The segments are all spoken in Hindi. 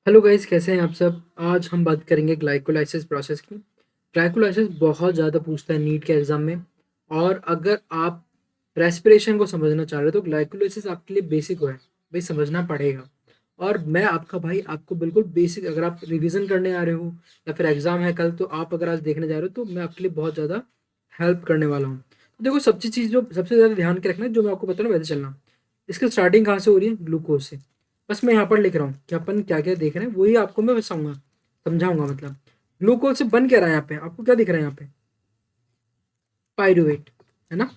हेलो गाइस, कैसे हैं आप सब। आज हम बात करेंगे ग्लाइकोलाइसिस प्रोसेस की। ग्लाइकोलाइसिस बहुत ज़्यादा पूछता है नीट के एग्जाम में। और अगर आप रेस्पिरेशन को समझना चाह रहे हो तो ग्लाइकोलाइसिस आपके लिए बेसिक है, भाई समझना पड़ेगा। और मैं आपका भाई आपको बिल्कुल बेसिक, अगर आप रिवीजन करने आ रहे हो या फिर एग्जाम है कल, तो आप अगर आज देखने जा रहे हो तो मैं आपके लिए बहुत ज़्यादा हेल्प करने वाला हूँ। तो देखो, सबसे चीज़ जो सबसे ज़्यादा ध्यान के रखना है, जो मैं आपको बता रहा हूँ वैसे चलना। इसकी स्टार्टिंग कहाँ से हो रही है? ग्लूकोज से। बस मैं यहाँ पर लिख रहा हूँ कि अपन क्या क्या देख रहे हैं, वही आपको मैं बताऊंगा, समझाऊंगा। मतलब ग्लूकोज से बन क्या रहा है यहाँ पे, आपको क्या दिख रहा है यहाँ पे? पायरुवेट, है ना।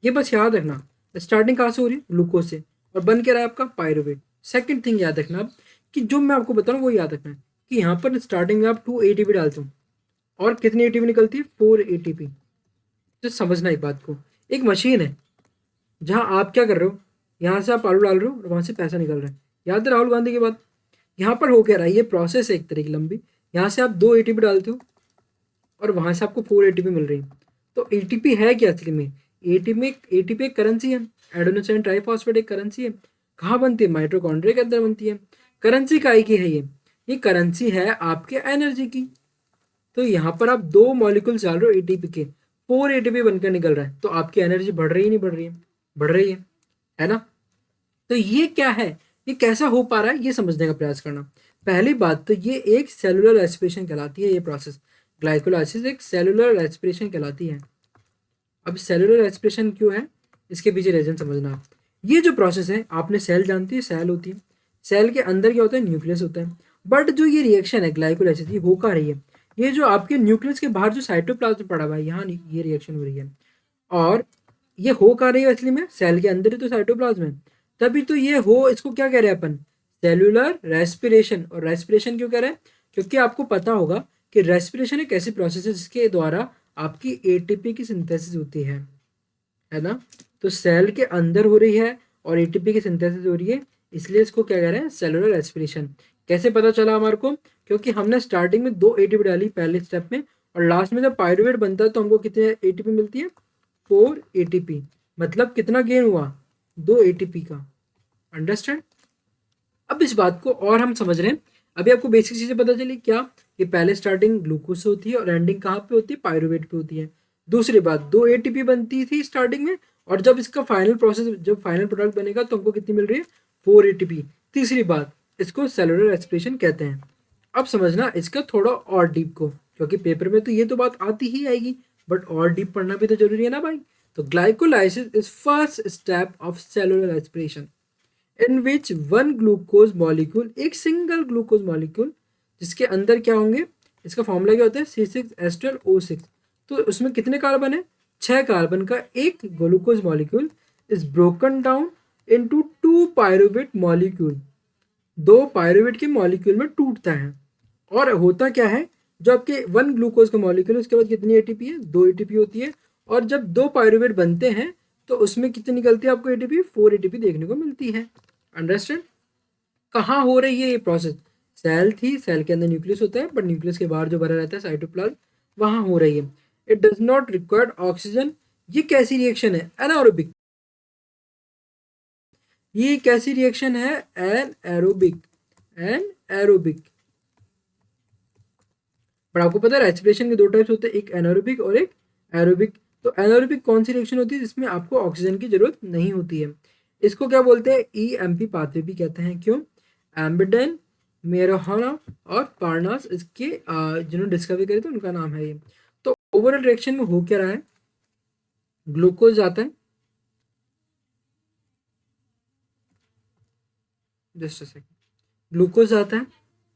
ये बस याद रखना, स्टार्टिंग कहाँ से हो रही है? ग्लूकोज से। और बन क्या रहा है आपका? पायरुवेट। सेकंड थिंग याद रखना अब, कि जो मैं आपको बता रहा हूँ वो याद रखना है कि यहाँ पर स्टार्टिंग में आप 2 ATP डालते हो और कितनी एटीपी निकलती है? 4 ATP। तो समझना एक बात को, एक मशीन है जहाँ आप क्या कर रहे हो, यहाँ से आप आलू डाल रहे हो और वहां से पैसा निकल रहा है। याद है राहुल गांधी की बात। यहाँ पर हो क्या रहा है, ये प्रोसेस है एक तरह की लंबी। यहाँ से आप 2 ATP डालते हो और वहां से आपको 4 ATP मिल रही है। तो एटीपी है क्या असली में? एटीपी एक करेंसी है। एडेनोसिन ट्राइफॉस्फेट एक करेंसी है। कहाँ बनती है? माइटोकॉन्ड्रिया के अंदर बनती है। करेंसी काय की है ये करेंसी है आपके एनर्जी की। तो यहाँ पर आप 2 मॉलिक्यूल्स डाल रहे हो एटीपी के, 4 ATP बनकर निकल रहा है, तो आपकी एनर्जी बढ़ रही है नहीं बढ़ रही है? बढ़ रही है ना। तो ये क्या है, ये कैसा हो पा रहा है, ये समझने का प्रयास करना। पहली बात तो ये एक सेलुलर रेस्पिरेशन कहलाती है, ये प्रोसेस ग्लाइकोलाइसिस एक सेलुलर रेस्पिरेशन कहलाती है। अब सेलुलर रेस्पिरेशन क्यों है, इसके पीछे रीजन समझना आप। ये जो प्रोसेस है, आपने सेल जानती है, सेल होती है। सेल के अंदर क्या होता है? न्यूक्लियस होता है। बट जो ये रिएक्शन है ग्लाइकोलाइसिस, ये हो का रही है, ये जो आपके न्यूक्लियस के बाहर जो साइटोप्लाज्म पड़ा हुआ है, यहाँ ये रिएक्शन हो रही है। और ये हो कहाँ रही है असली में? सेल के अंदर ही तो साइटोप्लाज्म है। तभी तो ये हो, इसको क्या कह रहे हैं अपन? Cellular respiration. और रेस्पिरेशन क्यों कह रहे हैं? क्योंकि आपको पता होगा कि रेस्पिरेशन एक ऐसी प्रोसेस है जिसके द्वारा आपकी एटीपी की सिंथेसिस होती है ना। तो सेल के अंदर हो रही है और एटीपी की सिंथेसिस हो रही है, इसलिए इसको क्या कह रहे हैं? Cellular respiration. कैसे पता चला हमारे को? क्योंकि हमने स्टार्टिंग में 2 ATP डाली पहले स्टेप में, और लास्ट में जब पायरुवेट बनता है तो हमको कितने एटीपी मिलती है? 4 ATP। मतलब कितना गेन हुआ? 2 ATP का। अंडरस्टैंड? अब इस बात को और हम समझ रहे हैं। अभी आपको बेसिक चीजें पता चली क्या? कि पहले स्टार्टिंग ग्लूकोज से होती है और एंडिंग कहाँ पे होती है? पायरुवेट पे होती है। दूसरी बात, 2 ATP बनती थी स्टार्टिंग में, और जब इसका फाइनल प्रोसेस, जब फाइनल प्रोडक्ट बनेगा तो हमको कितनी मिल रही है? 4 ATP। तीसरी बात, इसको सेलुलर रेस्पिरेशन कहते हैं। अब समझना इसका थोड़ा और डीप को, क्योंकि पेपर में तो ये तो बात आती ही आएगी, बट और डीप पढ़ना भी तो जरूरी है ना भाई। तो glycolysis is first step of cellular respiration in which one glucose molecule, एक सिंगल ग्लूकोज मॉलिक्यूल, जिसके अंदर क्या होंगे, इसका फॉर्मूला क्या होता है? C6H12O6। तो उसमें कितने कार्बन है? 6 कार्बन का एक glucose molecule is broken down into 2 pyruvate molecule. 2 pyruvate के मॉलिक्यूल में टूटता है। और होता क्या है, जो आपके 1 ग्लूकोज का मॉलिक्यूल है उसके बाद कितनी एटीपी है? 2 ATP होती है। और जब 2 पायरुवेट बनते हैं तो उसमें कितनी निकलती है आपको एटीपी? 4 ATP देखने को मिलती है। अंडरस्टैंड? कहाँ हो रही है ये प्रोसेस? सेल थी, सेल के अंदर न्यूक्लियस होता है, बट न्यूक्लियस के बाहर जो भरा रहता है साइटोप्लाज्म, वहां हो रही है। It does not require oxygen. ये कैसी रिएक्शन है? एनारोबिक। ये कैसी रिएक्शन है? Anaerobic. Anaerobic. पर आपको पता है रेस्पिरेशन के 2 टाइप्स होते हैं, एक एनारोबिक और एक एरोबिक। तो एनारोबिक कौन सी रिएक्शन होती है? जिसमें आपको ऑक्सीजन की जरूरत नहीं होती है। इसको क्या बोलते हैं? EMP पाथवे भी कहते हैं। क्यों? एम्बिडेन, मेरोहाना और पार्नास इसके जिन्होंने डिस्कवरी करी थी उनका नाम है ये। तो ओवरऑल रिएक्शन में हो क्या रहा है? ग्लूकोज आता है, जस्ट अ सेकंड, ग्लूकोज आता है,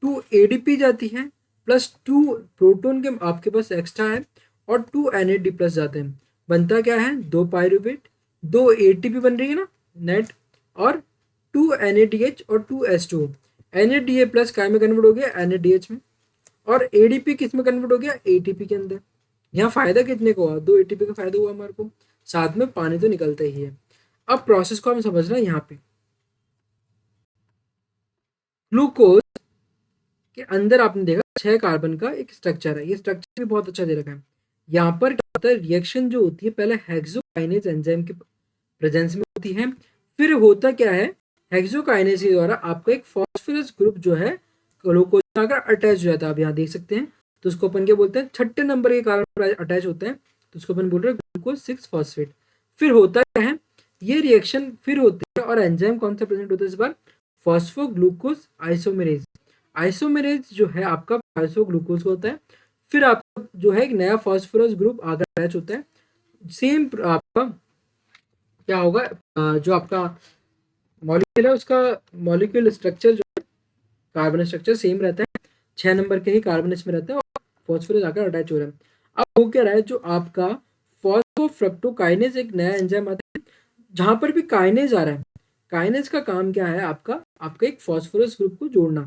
2 ADP जाती है, +2 प्रोटॉन के आपके पास एक्स्ट्रा है, और 2 NAD प्लस जाते हैं। बनता क्या है? 2 पायरुवेट, 2 ATP बन रही है ना नेट, और 2 NADH और 2S2। NADA प्लस काय में कन्वर्ट हो गया? NADH में। और ADP किस में कन्वर्ट हो गया? ATP के अंदर। यहाँ फायदा कितने को हुआ? 2 ATP का फायदा हुआ हमारे को, साथ में पानी तो निकलता ही है। अब प्रोसेस को हम समझ रहे हैं यहाँ पे। ग्लूकोज के अंदर आपने देखा 6 कार्बन का एक स्ट्रक्चर है, ये स्ट्रक्चर भी बहुत अच्छा दे रखा है। यहाँ पर क्या होता है? रिएक्शन जो होती है पहले हेक्सोकाइनेज एंजाइम के प्रेजेंस में होती है। फिर होता क्या है? हेक्सोकाइनेज के द्वारा आपका एक फॉस्फोरस ग्रुप जो है ग्लूकोज अगर अटैच हो जाता है, आप यहाँ देख सकते हैं, तो उसको अपन क्या बोलते हैं, छठे नंबर के कार्बन पर अटैच होता है, तो उसको अपन बोल रहे हैं ग्लूकोज 6 फॉस्फेट। फिर होता क्या है, ये रिएक्शन फिर होती है और एंजाइम कौन सा प्रेजेंट होता है इस बार, फॉस्फोग्लूकोज आइसोमेरेज। आइसोमेरेज जो है आपका फॉस्फोग्लूकोज होता है। फिर आपका जो है एक नया फॉस्फोरस ग्रुप आगे अटैच होता है। सेम आपका क्या होगा, जो आपका मॉलिक्यूल है उसका मॉलिक्यूल स्ट्रक्चर जो कार्बन स्ट्रक्चर सेम रहता है, 6 नंबर के ही कार्बन इसमें रहता है और फॉस्फोरस आकर अटैच हो रहा है। अब हो क्या रहा है, जो आपका फॉस्फोफ्रक्टोकाइनेज एक नया एंजाइम आता है, जहां पर भी काइनेज आ रहा है, काइनेज का काम क्या है आपका, आपका एक फॉस्फोरस ग्रुप को जोड़ना।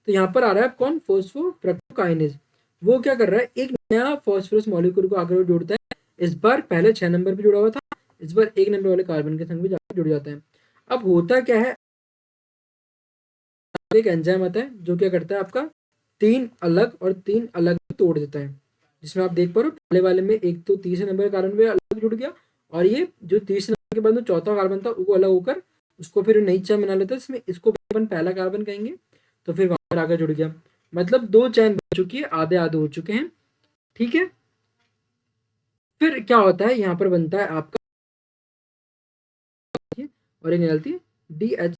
तो यहाँ पर आ रहा है कौन, फॉस्फोफ्रक्टोकाइनेज। वो क्या कर रहा है, एक नया फॉस्फोरस मॉलिक्यूल को आकर जोड़ता है। इस बार पहले 6 नंबर पे जुड़ा हुआ था, इस बार 1 नंबर वाले कार्बन के संग भी जाकर जुड़ जाता है। अब होता क्या है, एक एंजाइम आता है जो क्या करता है आपका, 3 अलग तोड़ देता है। जिसमें आप देख पा रहे हो पहले वाले में एक तो तीसरे नंबर का कार्बन भी अलग जुड़ गया, और ये जो तीसरे नंबर के बाद में चौथा कार्बन था वो अलग होकर उसको फिर नई चैन बना लेता है, इसमें इसको अपन पहला कार्बन कहेंगे। तो फिर वहां पर आगे जुड़ गया, मतलब 2 चैन बन चुकी है, आधे आधे हो चुके हैं। ठीक है, फिर क्या होता है, यहाँ पर बनता है आपका और एक निकलती है DH।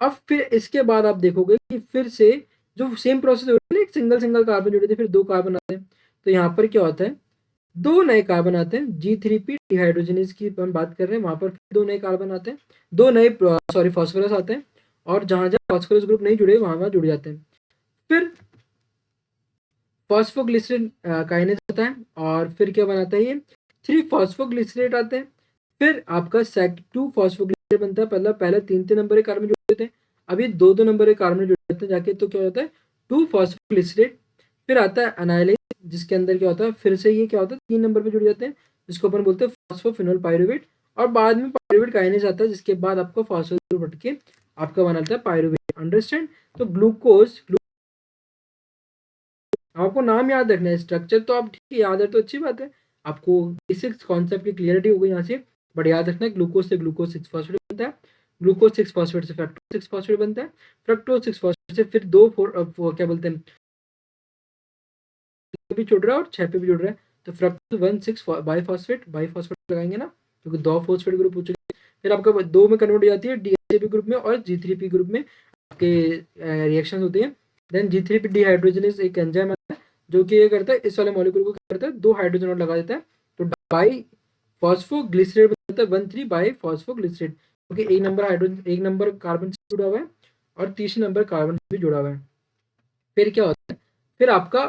अब फिर इसके बाद आप देखोगे कि फिर से जो सेम प्रोसेस हो रही है, एक सिंगल सिंगल कार्बन जुड़े थे, फिर 2 कार्बन आते हैं। तो यहाँ पर क्या होता है, 2 नए कार्बन आते हैं, G3P डिहाइड्रोजनेज की हम बात कर रहे हैं, वहां पर फिर 2 नए कार्बन आते हैं, 2 नए सॉरी फॉस्फोरस आते हैं, और जहां जहां फॉस्फोरस ग्रुप नहीं जुड़े वहां वहां जुड़ जाते हैं। फिर फॉस्फोग्लिसरीन काइनेज होता है, और फिर क्या बनाता है ये, 3 फॉस्फोग्लिसरेट आते हैं। फिर आपका 2 फॉस्फोग्लिसरेट बनता है, पहले 3 3 नंबर के कार्बन जुड़े थे, अब ये 2 2 नंबर के कार्बन जुड़ जाते हैं जाके, तो क्या होता है 2 फॉस्फोग्लिसरेट। फिर आता है अनाइलेज, जिसके अंदर क्या होता है, फिर से ये क्या होता है 3 नंबर पे जुड़ जाते हैं, जिसको अपन बोलते हैं फॉस्फोफिनोल पायरुवेट। और बाद में पायरुवेट काइनेज आता है, जिसके बाद आपका फॉस्फोरस ग्रुप हट के आपका बनाता है पायरुवेट। अंडरस्टैंड। तो ग्लूकोज, आपको नाम याद रखना है, स्ट्रक्चर तो आप ठीक है याद है तो अच्छी बात है, आपको बेसिक्स कॉन्सेप्ट की क्लियरिटी हो गई यहाँ से। बट याद रखना है, ग्लूकोज से ग्लूकोज 6 फॉस्फेट बनता है, ग्लूकोज 6 फॉस्फेट से फ्रक्टोज 6 फॉस्फेट बनता है, फ्रक्टोज 6 फॉस्फेट से फिर क्या बोलते हैं, भी जुड़ रहा है और 6 पे भी जुड़ रहा है, तो फ्रक्टोज 1 6 बाईफॉस्फेट, बाईफॉस्फेट लगाएंगे ना, क्योंकि 2 फॉस्फेट ग्रुप हो चुके हैं। फिर आपका 2 में कन्वर्ट हो जाती है DHAP ग्रुप में, और G3P ग्रुप में आपके रिएक्शन होते हैं। देन G3P डिहाइड्रोजनेज एक एंजाइम आता है, जो कि ये करता है, इस वाले मॉलिक्यूल को क्या करता है, 2 हाइड्रोजन और लगा देता है, तो बाई फॉस्फोग्लिसरेट बनता है, 1 3 बाई फॉस्फोग्लिसरेट, क्योंकि एक नंबर कार्बन से जुड़ा हुआ है और तीसरे नंबर कार्बन से भी जुड़ा हुआ है। फिर क्या होता है, फिर आपका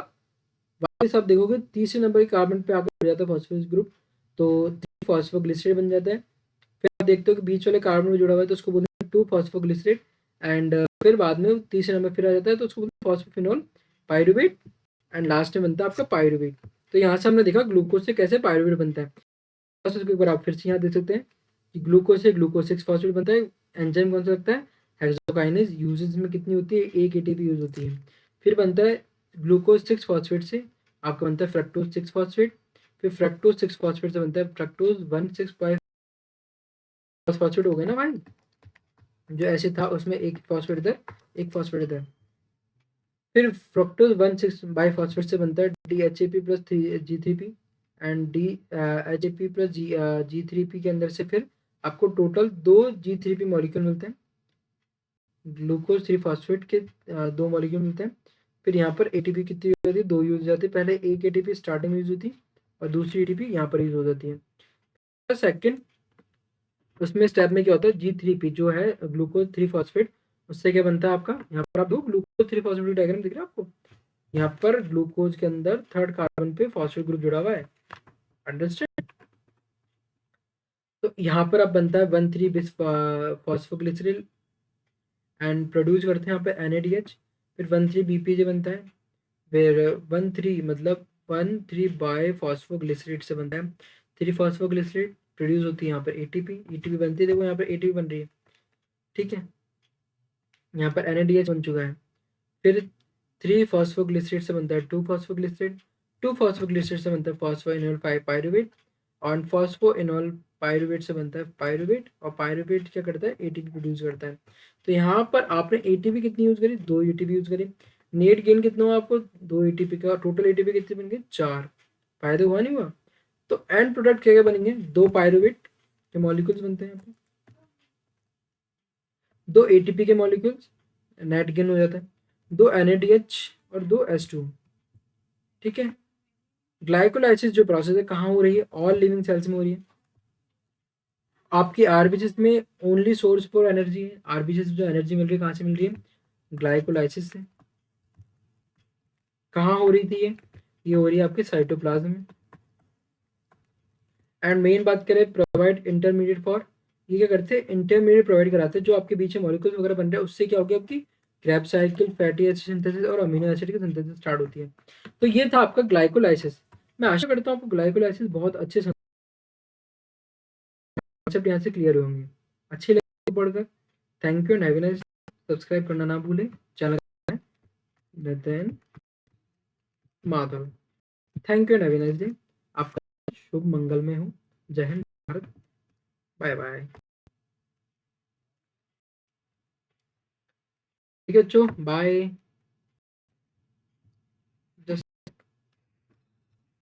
वापस आप देखोगे तीसरे नंबर के कार्बन पे आकर जुड़ जाता है फॉस्फोरस ग्रुप, तो 3 फॉस्फोग्लिसरेट बन जाता है। फिर आप देखते हो कि बीच वाले कार्बन में जुड़ा हुआ है, तो उसको बोलते हैं 2 फॉस्फोग्लिसरेट। एंड फिर बाद में तीसरे नंबर फिर आ जाता है, तो उसको बोलते हैं फॉस्फोफिनोल पायरुवेट। एंड लास्ट में बनता है आपका पायरुवेट। तो यहाँ से हमने देखा ग्लूकोज से कैसे पायरुवेट बनता है। प्रोसेस को एक बार आप फिर से यहाँ देख सकते हैं कि ग्लूकोज से ग्लूकोज 6 फॉस्फेट बनता है। एंजाइम कौन सा लगता है, हेक्सोकाइनेज। यूजेज में कितनी होती है, 1 ATP यूज होती है। फिर बनता है ग्लूकोज 6 फॉस्फेट से आपका बनता है फ्रक्टोज 6 फॉस्फेट। फिर फ्रक्टोज 6 फॉस्फेट से बनता है फ्रक्टोज 1 6 फॉस्फेट हो गया ना भाई, जो ऐसे था उसमें एक फॉस्फेट इधर, एक फॉस्फेट इधर। फिर फ्रक्टोज 1 6 बाईफॉस्फेट से बनता है DHAP plus G3P। And DHAP plus G3P के अंदर से फिर आपको टोटल 2 G3P मॉलिक्यूल मिलते हैं, ग्लूकोज 3 फॉस्फेट के 2 मॉलिक्यूल मिलते हैं। फिर यहाँ पर ATP कितनी यूज होती है, 2 यूज हो जाती है। पहले एक ATP स्टार्टिंग में यूज होती है और दूसरी ATP यहाँ पर यूज हो जाती है। सेकेंड उसमें स्टेप में क्या होता है, G3P जो है ग्लूकोज 3 फॉस्फेट, उससे क्या बनता है आपका, यहाँ पर आप दो ग्लूकोज 3 फॉस्फेट डायग्राम दिख रहा है आपको, यहाँ पर ग्लूकोज के अंदर थर्ड कार्बन पे फॉस्फेट ग्रुप जुड़ा हुआ है। अंडरस्टैंड। तो यहाँ पर अब बनता है 1 3 बिस फॉस्फोग्लिसरॉल एंड प्रोड्यूस करते हैं यहाँ पे NADH। फिर 1 3 BPJ बनता है। फिर 1 3 मतलब 1 3 बाय फॉस्फोग्लिसरेट से बनता है, 3 फॉस्फोग्लिसरेट प्रोड्यूस होती है यहाँ पर ATP बनती है, देखो यहाँ पर ATP बन रही है। ठीक है, यहाँ पर NADH बन चुका है। फिर 3 फॉस्फोग्लिसरेट से बनता है 2 फॉस्फोग्लिसरेट, 2 फॉस्फोग्लिसरेट से बनता है फॉस्फोइनोल पायरुवेट। और फॉस्फोइनोल पायरुवेट से बनता है पायरुवेट, और पायरुवेट क्या करता है, एटीपी प्रोड्यूस करता है। तो यहाँ पर आपने एटीपी कितनी यूज करी, 2 एटीपी यूज करी। नेट गेन कितना हुआ आपको, 2 एटीपी का। टोटल एटीपी कितने बन गए, 4। फायदा हुआ नहीं हुआ। तो एंड प्रोडक्ट क्या क्या बनेंगे, 2 पायरुवेट के मॉलिक्यूल्स बनते हैं यहाँ पे, 2 एटीपी के मॉलिक्यूल्स, नेट गेन हो जाता है, 2 NADH और 2 H2। ठीक है। ग्लाइकोलाइसिस जो प्रोसेस है कहाँ हो रही है, ऑल लिविंग सेल्स में हो रही है। आपकी आरबीसीएस में ओनली सोर्स फॉर एनर्जी है, आरबीसीएस जो एनर्जी मिल रही है कहाँ से मिल रही है, ग्लाइकोलाइसिस से। कहाँ हो रही थी ये हो रही है आपके साइटोप्लाज्म में। एंड मेन बात करें प्रोवाइड इंटरमीडिएट फॉर, ये क्या करते हैं, इंटरमीडिएट प्रोवाइड कराते हैं, जो आपके बीच में मॉलिक्यूल्स वगैरह बन रहे हैं उससे क्या होगी, आपकी Krebs cycle, fatty acid synthesis और अमीनो एसिड की सिंथेसिस स्टार्ट होती है। तो ये था आपका ग्लाइकोलाइसिस। मैं आशा करता हूँ आपको ग्लाइकोलाइसिस बहुत अच्छे कॉन्सेप्ट यहाँ से क्लियर होंगे, अच्छी लगी पढ़कर। Thank you and have a nice. Subscribe करना ना भूलें channel Nitin Madhav. Thank you and have a nice day. आपका शुभ मंगल में हो। जय हिंद भारत। Bye bye. ठीक है बच्चों, बाय।